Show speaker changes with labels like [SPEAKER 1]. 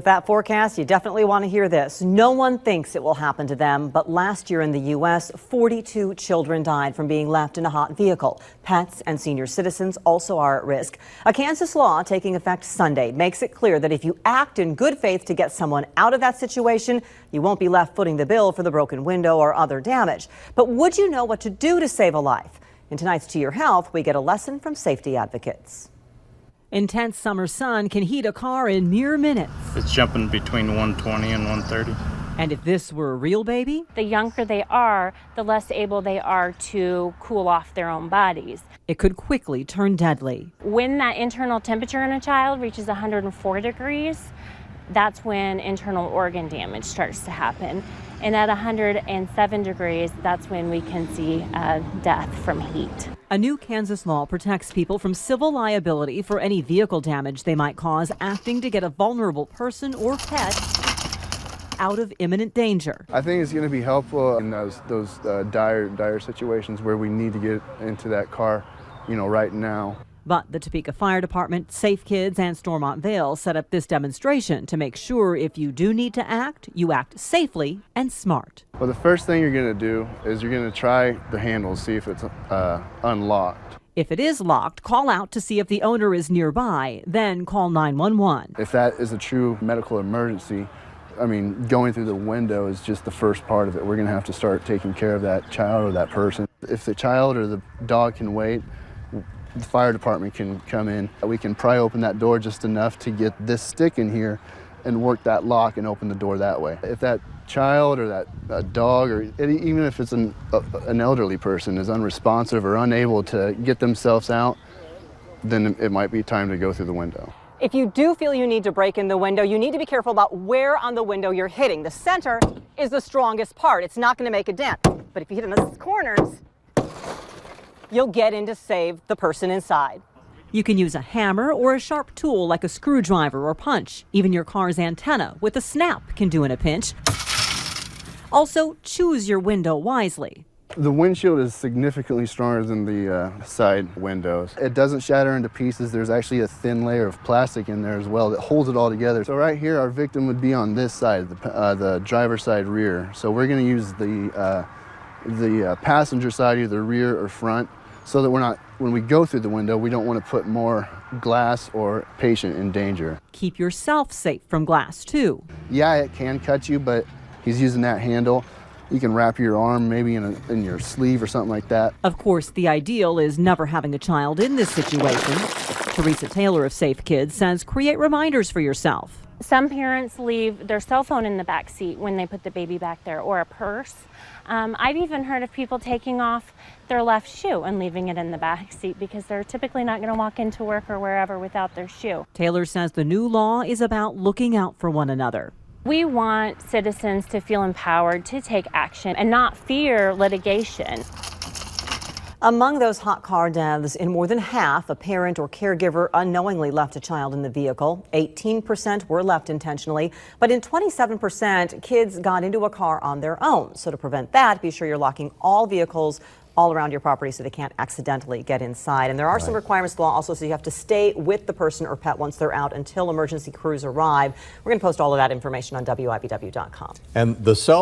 [SPEAKER 1] That forecast, you definitely want to hear this. No one thinks it will happen to them, but last year in the U.S., 42 children died from being left in a hot vehicle. Pets and senior citizens also are at risk. A Kansas law taking effect Sunday makes it clear that if you act in good faith to get someone out of that situation, you won't be left footing the bill for the broken window or other damage. But would you know what to do to save a life? In tonight's To Your Health, we get a lesson from safety advocates. Intense summer sun can heat a car in mere minutes.
[SPEAKER 2] It's jumping between 120 and 130.
[SPEAKER 1] And if this were a real baby?
[SPEAKER 3] The younger they are, the less able they are to cool off their own bodies.
[SPEAKER 1] It could quickly turn deadly.
[SPEAKER 3] When that internal temperature in a child reaches 104 degrees, that's when internal organ damage starts to happen. And at 107 degrees, that's when we can see death from heat.
[SPEAKER 1] A new Kansas law protects people from civil liability for any vehicle damage they might cause acting to get a vulnerable person or pet out of imminent danger.
[SPEAKER 4] I think it's going to be helpful in those dire situations where we need to get into that car, right now.
[SPEAKER 1] But the Topeka Fire Department, Safe Kids, and Stormont Vail set up this demonstration to make sure if you do need to act, you act safely and smart.
[SPEAKER 4] Well, the first thing you're going to do is you're going to try the handle, see if it's unlocked.
[SPEAKER 1] If it is locked, call out to see if the owner is nearby, then call 911.
[SPEAKER 4] If that is a true medical emergency, going through the window is just the first part of it. We're going to have to start taking care of that child or that person. If the child or the dog can wait, the fire department can come in. We can pry open that door just enough to get this stick in here and work that lock and open the door that way. If that child or that dog, or even if it's an elderly person, is unresponsive or unable to get themselves out, then it might be time to go through the window.
[SPEAKER 1] If you do feel you need to break in the window, you need to be careful about where on the window you're hitting. The center is the strongest part. It's not going to make a dent. But if you hit in the corners, you'll get in to save the person inside. You can use a hammer or a sharp tool like a screwdriver or punch. Even your car's antenna with a snap can do in a pinch. Also, choose your window wisely.
[SPEAKER 4] The windshield is significantly stronger than the side windows. It doesn't shatter into pieces. There's actually a thin layer of plastic in there as well that holds it all together. So right here, our victim would be on this side, the driver's side rear. So we're going to use the passenger side, either rear or front, so that when we go through the window, we don't want to put more glass or patient in danger.
[SPEAKER 1] Keep yourself safe from glass too.
[SPEAKER 4] Yeah, it can cut you, but he's using that handle. You can wrap your arm maybe in your sleeve or something like that.
[SPEAKER 1] Of course, the ideal is never having a child in this situation. Teresa Taylor of Safe Kids says create reminders for yourself.
[SPEAKER 3] Some parents leave their cell phone in the back seat when they put the baby back there, or a purse. I've even heard of people taking off their left shoe and leaving it in the back seat because they're typically not going to walk into work or wherever without their shoe.
[SPEAKER 1] Taylor says the new law is about looking out for one another.
[SPEAKER 3] We want citizens to feel empowered to take action and not fear litigation.
[SPEAKER 1] Among those hot car deaths, in more than half, a parent or caregiver unknowingly left a child in the vehicle. 18% were left intentionally, but in 27%, kids got into a car on their own. So to prevent that, be sure you're locking all vehicles all around your property so they can't accidentally get inside. And there are some requirements to the law also, so you have to stay with the person or pet once they're out until emergency crews arrive. We're going to post all of that information on WIBW.com.
[SPEAKER 5] And the cell